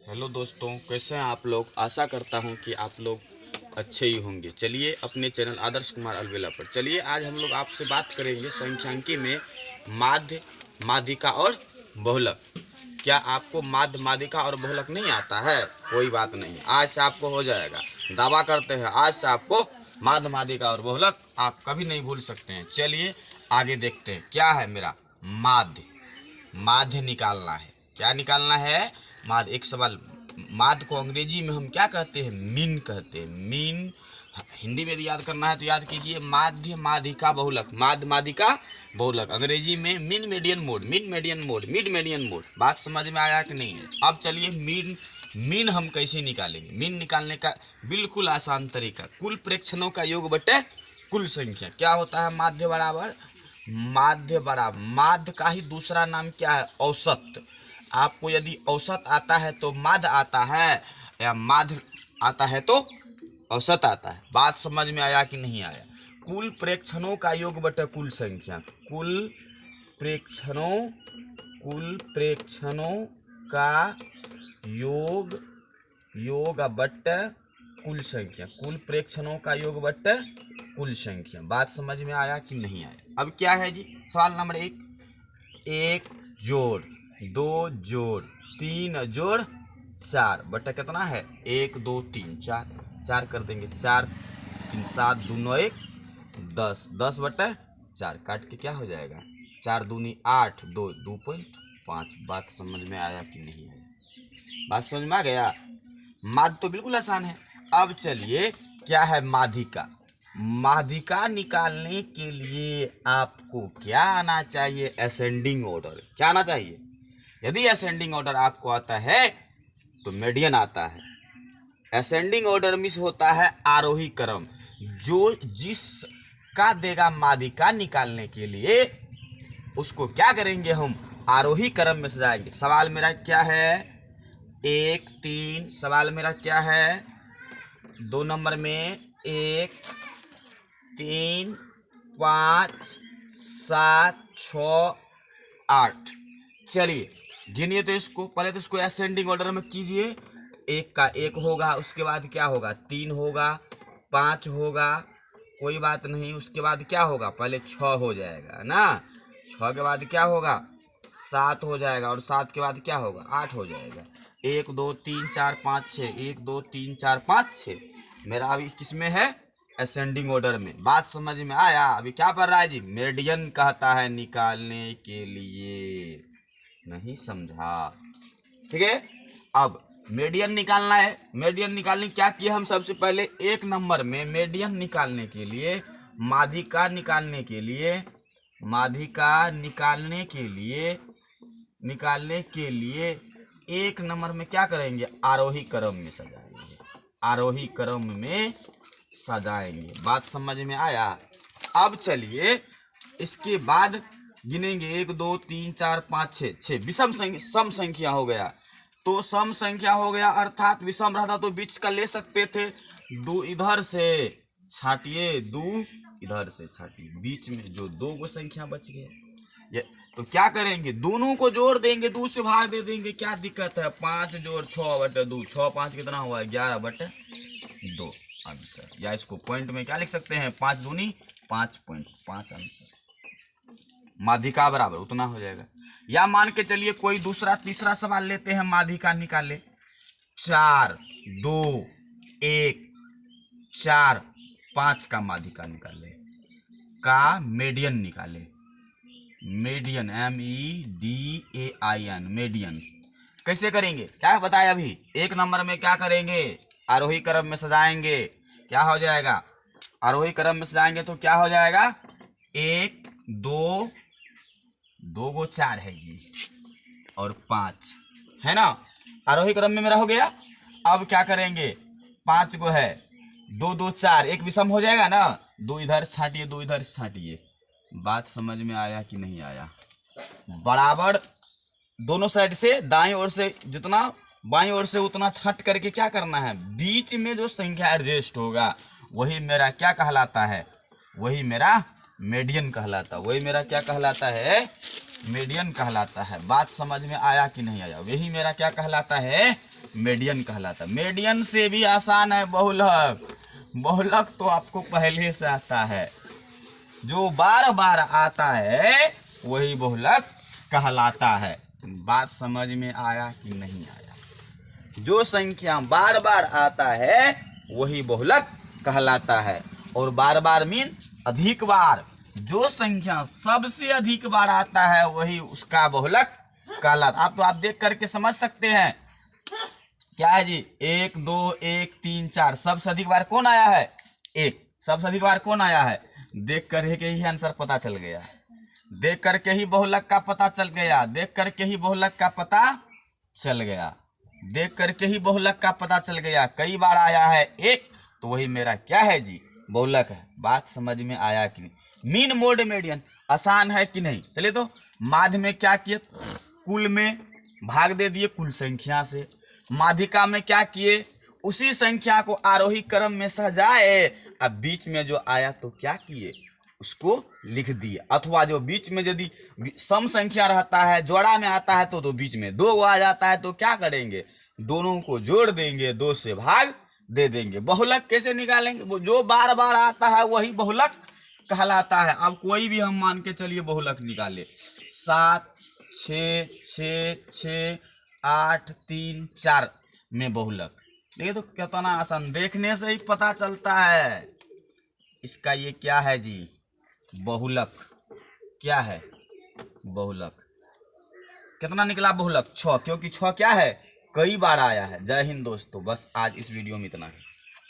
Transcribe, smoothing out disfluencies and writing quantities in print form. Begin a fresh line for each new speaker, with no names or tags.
Hello दोस्तों, कैसे हैं आप लोग। आशा करता हूं कि आप लोग अच्छे ही होंगे। चलिए अपने चैनल आदर्श कुमार अलवेला पर चलिए आज हम लोग आपसे बात करेंगे संख्यांकी में माध्य, माध्यिका और बहुलक। क्या आपको माध्य, माध्यिका और बहुलक नहीं आता है? कोई बात नहीं, आज से आपको हो जाएगा। दावा करते हैं आज से आपको माध्य, माध्यिका और बहुलक आप कभी नहीं भूल सकते हैं। चलिए आगे देखते हैं। क्या है मेरा माध्य, माध्य निकालना है। क्या निकालना है? माध्य। एक सवाल, माध्य को अंग्रेजी में हम क्या कहते हैं? मीन कहते हैं। मीन हिंदी में यदि याद करना है तो याद कीजिए माध्य, माध्यिका, बहुलक। माध्य, माध्यिका, बहुलक। अंग्रेजी में mean median mode, mean median mode, mid median mode. बात समझ में आया कि नहीं है? अब चलिए मीन, मीन हम कैसे निकालेंगे? मीन निकालने का बिल्कुल आसान तरीका, कुल प्रेक्षणों का योग बटे कुल संख्या। क्या होता है? माध्य बराबर माध्य बराबर, माध्य का ही दूसरा नाम क्या है? औसत। आपको यदि औसत आता है तो माध्य आता है, या माध्य आता है तो औसत आता है। बात समझ में आया कि नहीं आया? कुल प्रेक्षणों का योग बटे कुल संख्या। कुल प्रेक्षणों, कुल प्रेक्षणों का योग, योग बट्टे कुल संख्या। कुल प्रेक्षणों का योग बट्टे कुल संख्या। बात समझ में आया कि नहीं आया? अब क्या है जी? सवाल नंबर एक, एक जोड़ दो जोड़ तीन जोड़ चार बटा कितना है? एक दो तीन चार। चार कर देंगे, चार तीन सात, दूनो एक दस, दस बटा चार। काट के क्या हो जाएगा? चार दूनी आठ, दो 2.5। बात समझ में आया कि नहीं आया? बात समझ में आ गया? माध्य तो बिल्कुल आसान है। अब चलिए क्या है माध्यिका। माध्यिका निकालने के लिए आपको क्या आना चाहिए? Ascending order. क्या आना चाहिए? यदि असेंडिंग ऑर्डर आपको आता है तो मीडियन आता है। असेंडिंग ऑर्डर मिस होता है आरोही क्रम। जो जिसका देगा माध्यिका निकालने के लिए उसको क्या करेंगे? हम आरोही क्रम में सजाएंगे। सवाल मेरा क्या है? एक तीन। सवाल मेरा क्या है? दो नंबर में एक, तीन, पाँच, सात, छ, आठ। चलिए गिनिए तो इसको। पहले तो इसको असेंडिंग ऑर्डर में कीजिए। एक का एक होगा, उसके बाद क्या होगा? तीन होगा, पाँच होगा, कोई बात नहीं। उसके बाद क्या होगा? पहले छ हो जाएगा ना। छ के बाद क्या होगा? सात हो जाएगा, और सात के बाद क्या होगा? आठ हो जाएगा। एक दो तीन चार पाँच छः, एक दो तीन चार पाँच छः। मेरा अभी किस में है? असेंडिंग ऑर्डर में। बात समझ में आया? अभी क्या पढ़ रहा है जी? मेडियन कहता है निकालने के लिए। नहीं समझा? ठीक है। अब मेडियन निकालना है। मेडियन निकालने क्या किया हम? सबसे पहले एक नंबर में मेडियन निकालने के लिए, माध्यिका निकालने के लिए, माध्यिका निकालने के लिए, निकालने के लिए एक नंबर में क्या करेंगे? आरोही क्रम में सजाएंगे। आरोही क्रम में सजाएंगे। बात समझ में आया? अब चलिए इसके बाद गिनेंगे। एक दो तीन चार पाँच छः। छः विषम संख्या, सम संख्या हो गया। तो सम संख्या हो गया, अर्थात विषम रहता तो बीच का ले सकते थे। दो इधर से छाटिए, दो इधर से छाटिए, बीच में जो दो गो संख्या बच गए ये। तो क्या करेंगे? दोनों को जोड़ देंगे, दो से भाग दे देंगे। क्या दिक्कत है? पाँच जोड़ छः बटे दो, छः पाँच कितना हुआ? 11 बटे दो आंसर। या इसको पॉइंट में क्या लिख सकते हैं? पाँच दूनी 5.5 आंसर। माध्यिका बराबर उतना हो जाएगा। या मान के चलिए कोई दूसरा तीसरा सवाल लेते हैं, माध्यिका निकाले। चार दो एक, चार पाँच का माध्यिका निकाले, का मेडियन निकाले। मेडियन, MEDAIN, मेडियन कैसे करेंगे? क्या बताया अभी? एक नंबर में क्या करेंगे? आरोही क्रम में सजाएंगे। क्या हो जाएगा? आरोही क्रम में सजाएंगे तो क्या हो जाएगा? एक दो, दो गो चार है ये, और पाँच है ना। आरोही क्रम में मेरा हो गया। अब क्या करेंगे? पाँच गो है, दो दो चार, एक विषम हो जाएगा ना। दो इधर छाटिए, दो इधर छाटिए। बात समझ में आया कि नहीं आया? बराबर दोनों साइड से, दाएं ओर से जितना, बाएं ओर से उतना छट करके क्या करना है? बीच में जो संख्या एडजस्ट होगा वही मेरा क्या कहलाता है? वही मेरा मीडियन कहलाता। वही मेरा क्या कहलाता है? मीडियन कहलाता है। बात समझ में आया कि नहीं आया? वही मेरा क्या कहलाता है? मीडियन कहलाता है। मीडियन से भी आसान है बहुलक। बहुलक तो आपको पहले से आता है, जो बार बार आता है वही बहुलक कहलाता है। बात समझ में आया कि नहीं आया? जो संख्या बार बार आता है वही बहुलक कहलाता है। और बार बार मीन अधिक बार। जो संख्या सबसे अधिक बार आता है वही उसका बहुलक कहलाता। आप देख करके समझ सकते हैं। क्या है जी? 1 2 1 3 4 सबसे अधिक बार कौन आया है? 1। सबसे अधिक बार कौन आया है? देख करके ही आंसर पता चल गया। देख करके ही बहुलक का पता चल गया। देख करके ही बहुलक का पता चल गया। देख करके ही बहुलक का पता चल गया। कई बार आया है 1, तो वही मेरा क्या है जी? बहुलक है। बात समझ में आया कि नहीं? मीन मोड मीडियन आसान है कि नहीं? चलिए तो माध्य में क्या किए? कुल में भाग दे दिए कुल संख्या से। माध्यिका में क्या किए? उसी संख्या को आरोही क्रम में सजाए। अब बीच में जो आया तो क्या किए? उसको लिख दिए। अथवा जो बीच में यदि सम संख्या रहता है, जोड़ा में आता है तो बीच में 2 आ जाता है तो क्या करेंगे? दोनों को जोड़ देंगे, 2 से भाग दे देंगे। बहुलक कैसे निकालेंगे? वो जो बार बार आता है वही बहुलक कहलाता है। अब कोई भी हम मान के चलिए बहुलक निकाले। 7 6 6 6 8 3 4 में बहुलक। देखिए तो कितना आसान, देखने से ही पता चलता है। इसका ये क्या है जी? बहुलक। क्या है? बहुलक। कितना निकला बहुलक? 6, क्योंकि 6 क्या है? कई बार आया है। जय हिंद दोस्तों, बस आज इस वीडियो में इतना है।